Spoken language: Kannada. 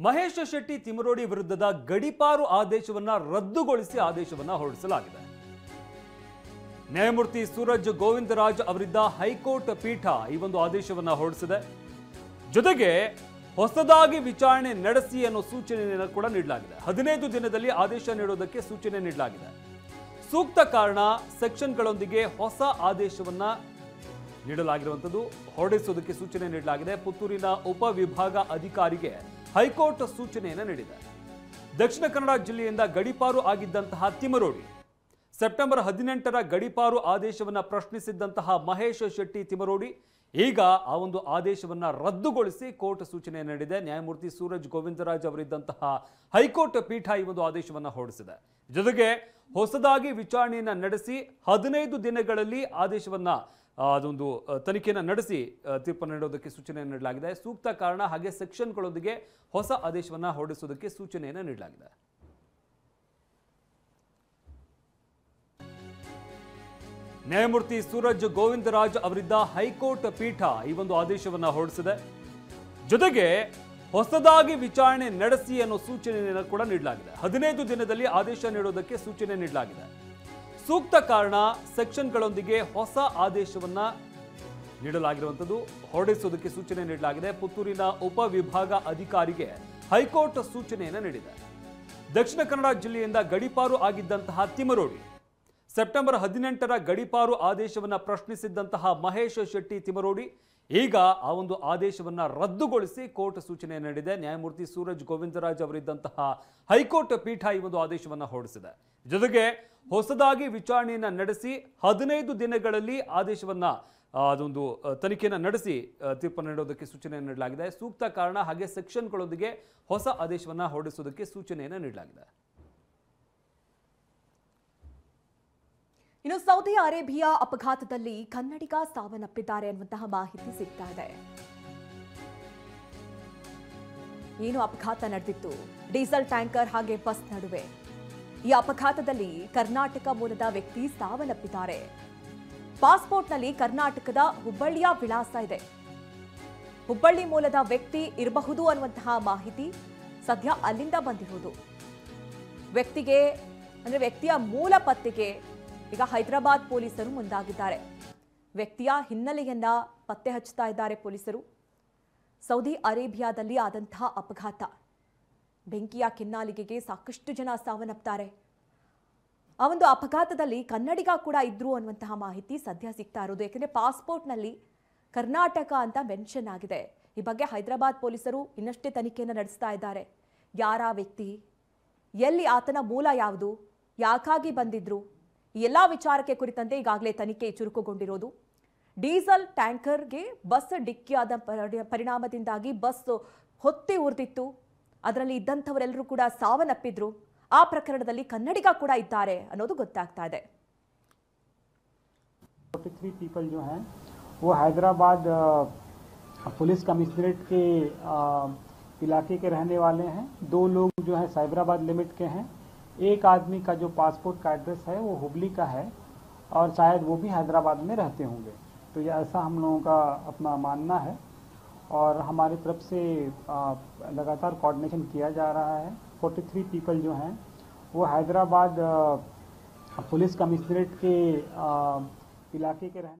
ಮಹೇಶ್ ಶೆಟ್ಟಿ ತಿಮರೋಡಿ ವಿರುದ್ಧದ ಗಡೀಪಾರು ಆದೇಶವನ್ನ ರದ್ದುಗೊಳಿಸಿ ಆದೇಶವನ್ನ ಹೊರಡಿಸಲಾಗಿದೆ. ನ್ಯಾಯಮೂರ್ತಿ ಸೂರಜ್ ಗೋವಿಂದರಾಜ್ ಅವರಿದ್ದ ಹೈಕೋರ್ಟ್ ಪೀಠ ಈ ಒಂದು ಆದೇಶವನ್ನ ಹೊರಡಿಸಿದೆ. ಜೊತೆಗೆ ಹೊಸದಾಗಿ ವಿಚಾರಣೆ ನಡೆಸಿ ಅನ್ನೋ ಸೂಚನೆಯನ್ನು ಕೂಡ ನೀಡಲಾಗಿದೆ. 15 ದಿನದಲ್ಲಿ ಆದೇಶ ನೀಡೋದಕ್ಕೆ ಸೂಚನೆ ನೀಡಲಾಗಿದೆ. ಸೂಕ್ತ ಕಾರಣ ಸೆಕ್ಷನ್ಗಳೊಂದಿಗೆ ಹೊಸ ಆದೇಶವನ್ನ ನೀಡಲಾಗಿರುವಂಥದ್ದು, ಹೊರಡಿಸೋದಕ್ಕೆ ಸೂಚನೆ ನೀಡಲಾಗಿದೆ. ಪುತ್ತೂರಿನ ಉಪವಿಭಾಗ ಅಧಿಕಾರಿಗೆ ಹೈಕೋರ್ಟ್ ಸೂಚನೆಯನ್ನು ನೀಡಿದೆ. ದಕ್ಷಿಣ ಕನ್ನಡ ಜಿಲ್ಲೆಯಿಂದ ಗಡೀಪಾರು ಆಗಿದ್ದಂತಹ ತಿಮರೋಡಿ ಸೆಪ್ಟೆಂಬರ್ 18ರ ಗಡೀಪಾರು ಆದೇಶವನ್ನು ಪ್ರಶ್ನಿಸಿದ್ದಂತಹ ಮಹೇಶ್ ಶೆಟ್ಟಿ ತಿಮರೋಡಿ ಈಗ ಆ ಒಂದು ಆದೇಶವನ್ನು ರದ್ದುಗೊಳಿಸಿ ಕೋರ್ಟ್ ಸೂಚನೆ ನೀಡಿದೆ. ನ್ಯಾಯಮೂರ್ತಿ ಸೂರಜ್ ಗೋವಿಂದರಾಜ್ ಅವರಿದ್ದಂತಹ ಹೈಕೋರ್ಟ್ ಪೀಠ ಈ ಒಂದು ಆದೇಶವನ್ನು ಹೊರಡಿಸಿದೆ. ಜೊತೆಗೆ ಹೊಸದಾಗಿ ವಿಚಾರಣೆಯನ್ನು ನಡೆಸಿ 15 ದಿನಗಳಲ್ಲಿ ಆದೇಶವನ್ನು ಅದೊಂದು ತನಿಖೆಯನ್ನು ನಡೆಸಿ ತೀರ್ಪನ್ನು ನೀಡೋದಕ್ಕೆ ಸೂಚನೆ ನೀಡಲಾಗಿದೆ. ಸೂಕ್ತ ಕಾರಣ ಹಾಗೆ ಸೆಕ್ಷನ್ಗಳೊಂದಿಗೆ ಹೊಸ ಆದೇಶವನ್ನು ಹೊರಡಿಸೋದಕ್ಕೆ ಸೂಚನೆಯನ್ನು ನೀಡಲಾಗಿದೆ. ನ್ಯಾಯಮೂರ್ತಿ ಸೂರಜ್ ಗೋವಿಂದರಾಜ್ ಅವರಿದ್ದ ಹೈಕೋರ್ಟ್ ಪೀಠ ಈ ಒಂದು ಆದೇಶವನ್ನು ಹೊರಡಿಸಿದೆ. ಜೊತೆಗೆ ಹೊಸದಾಗಿ ವಿಚಾರಣೆ ನಡೆಸಿ ಅನ್ನೋ ಸೂಚನೆಯನ್ನು ಕೂಡ ನೀಡಲಾಗಿದೆ. 15 ದಿನದಲ್ಲಿ ಆದೇಶ ನೀಡೋದಕ್ಕೆ ಸೂಚನೆ ನೀಡಲಾಗಿದೆ. ಸೂಕ್ತ ಕಾರಣ ಸೆಕ್ಷನ್ಗಳೊಂದಿಗೆ ಹೊಸ ಆದೇಶವನ್ನ ನೀಡಲಾಗಿರುವಂಥದ್ದು, ಹೊರಡಿಸೋದಕ್ಕೆ ಸೂಚನೆ ನೀಡಲಾಗಿದೆ. ಪುತ್ತೂರಿನ ಉಪವಿಭಾಗ ಅಧಿಕಾರಿಗೆ ಹೈಕೋರ್ಟ್ ಸೂಚನೆಯನ್ನು ನೀಡಿದೆ. ದಕ್ಷಿಣ ಕನ್ನಡ ಜಿಲ್ಲೆಯಿಂದ ಗಡೀಪಾರು ಆಗಿದ್ದಂತಹ ತಿಮರೋಡಿ ಸೆಪ್ಟೆಂಬರ್ 18ರ ಗಡೀಪಾರು ಆದೇಶವನ್ನು ಪ್ರಶ್ನಿಸಿದ್ದಂತಹ ಮಹೇಶ್ ಶೆಟ್ಟಿ ತಿಮರೋಡಿ ಈಗ ಆ ಒಂದು ಆದೇಶವನ್ನು ರದ್ದುಗೊಳಿಸಿ ಕೋರ್ಟ್ ಸೂಚನೆ ನೀಡಿದೆ. ನ್ಯಾಯಮೂರ್ತಿ ಸೂರಜ್ ಗೋವಿಂದರಾಜ್ ಅವರಿದ್ದಂತಹ ಹೈಕೋರ್ಟ್ ಪೀಠ ಈ ಒಂದು ಆದೇಶವನ್ನು ಹೊರಡಿಸಿದೆ. ಜೊತೆಗೆ ಹೊಸದಾಗಿ ವಿಚಾರಣೆಯನ್ನು ನಡೆಸಿ 15 ದಿನಗಳಲ್ಲಿ ಆದೇಶವನ್ನ ಅದೊಂದು ತನಿಖೆಯನ್ನು ನಡೆಸಿ ತೀರ್ಪನ್ನು ನೀಡೋದಕ್ಕೆ ಸೂಚನೆ ನೀಡಲಾಗಿದೆ. ಸೂಕ್ತ ಕಾರಣ ಹಾಗೆ ಸೆಕ್ಷನ್ಗಳೊಂದಿಗೆ ಹೊಸ ಆದೇಶವನ್ನು ಹೊರಡಿಸೋದಕ್ಕೆ ಸೂಚನೆಯನ್ನು ನೀಡಲಾಗಿದೆ. ಇನ್ನು ಸೌದಿ ಅರೇಬಿಯಾ ಅಪಘಾತದಲ್ಲಿ ಕನ್ನಡಿಗ ಸಾವನ್ನಪ್ಪಿದ್ದಾರೆ ಅನ್ನುವಂತಹ ಮಾಹಿತಿ ಸಿಗ್ತಾ ಇದೆ. ಏನು ಅಪಘಾತ ನಡೆದಿತ್ತು? ಡೀಸೆಲ್ ಟ್ಯಾಂಕರ್ ಹಾಗೆ ಬಸ್ ನಡುವೆ. ಈ ಅಪಘಾತದಲ್ಲಿ ಕರ್ನಾಟಕ ಮೂಲದ ವ್ಯಕ್ತಿ ಸಾವನ್ನಪ್ಪಿದ್ದಾರೆ. ಪಾಸ್ಪೋರ್ಟ್ನಲ್ಲಿ ಕರ್ನಾಟಕದ ಹುಬ್ಬಳ್ಳಿಯ ವಿಳಾಸ ಇದೆ. ಹುಬ್ಬಳ್ಳಿ ಮೂಲದ ವ್ಯಕ್ತಿ ಇರಬಹುದು ಅನ್ನುವಂತಹ ಮಾಹಿತಿ ಸದ್ಯ ಅಲ್ಲಿಂದ ಬಂದಿರುವುದು. ವ್ಯಕ್ತಿಯ ಮೂಲ ಪತ್ತೆಗೆ ಈಗ ಹೈದರಾಬಾದ್ ಪೊಲೀಸರು ಮುಂದಾಗಿದ್ದಾರೆ. ವ್ಯಕ್ತಿಯ ಹಿನ್ನೆಲೆಯನ್ನ ಪತ್ತೆ ಹಚ್ಚುತ್ತಾ ಇದ್ದಾರೆ ಪೊಲೀಸರು. ಸೌದಿ ಅರೇಬಿಯಾದಲ್ಲಿ ಆದಂತಹ ಅಪಘಾತ, ಬೆಂಕಿಯ ಕಿನ್ನಾಲಿಗೆಗೆ ಸಾಕಷ್ಟು ಜನ ಸಾವನ್ನಪ್ತಾರೆ. ಆ ಒಂದು ಅಪಘಾತದಲ್ಲಿ ಕನ್ನಡಿಗ ಕೂಡ ಇದ್ರು ಅನ್ನುವಂತಹ ಮಾಹಿತಿ ಸದ್ಯ ಸಿಗ್ತಾ ಇರೋದು. ಯಾಕೆಂದ್ರೆ ಪಾಸ್ಪೋರ್ಟ್ನಲ್ಲಿ ಕರ್ನಾಟಕ ಅಂತ ಮೆನ್ಷನ್ ಆಗಿದೆ. ಈ ಬಗ್ಗೆ ಹೈದರಾಬಾದ್ ಪೊಲೀಸರು ಇನ್ನಷ್ಟೇ ತನಿಖೆಯನ್ನು ನಡೆಸ್ತಾ ಇದ್ದಾರೆ. ಯಾರ ವ್ಯಕ್ತಿ, ಎಲ್ಲಿ ಆತನ ಮೂಲ ಯಾವುದು, ಯಾಕಾಗಿ ಬಂದಿದ್ರು, ಈ ಎಲ್ಲ ವಿಚಾರಕ್ಕೆ ಕುರಿತಂತೆ ಈಗಾಗಲೇ ತನಿಖೆ ಚುರುಕುಗೊಂಡಿರೋದು. ಡೀಸೆಲ್ ಟ್ಯಾಂಕರ್ಗೆ ಬಸ್ ಡಿಕ್ಕಿಯಾದ ಪರಿಣಾಮದಿಂದಾಗಿ ಬಸ್ ಹೊತ್ತಿ ಉರಿದಿತ್ತು. ಅದರಲ್ಲಿ ಇದ್ದಂಥವರೆಲ್ಲರೂ ಕೂಡ ಸಾವನ್ನಪ್ಪಿದ್ರು. ಆ ಪ್ರಕರಣದಲ್ಲಿ ಕನ್ನಡಿಗ ಕೂಡ ಇದ್ದಾರೆ ಅನ್ನೋದು ಗೊತ್ತಾಗ್ತಾ ಇದೆ. 43 पीपल जो हैं वो हैदराबाद पुलिस कमिश्नरेट के इलाके के रहने वाले हैं. 2 लोग जो है साइबराबाद लिमिट के हैं. एक आदमी का जो पासपोर्ट का एड्रेस है वो हुबली का है और शायद वो भी हैदराबाद में रहते होंगे. तो ये ऐसा हम लोगों का अपना मानना है और हमारी तरफ से लगातार कोऑर्डिनेशन किया जा रहा है. 43 पीपल जो हैं वो हैदराबाद पुलिस कमिश्नरेट के इलाके के रहने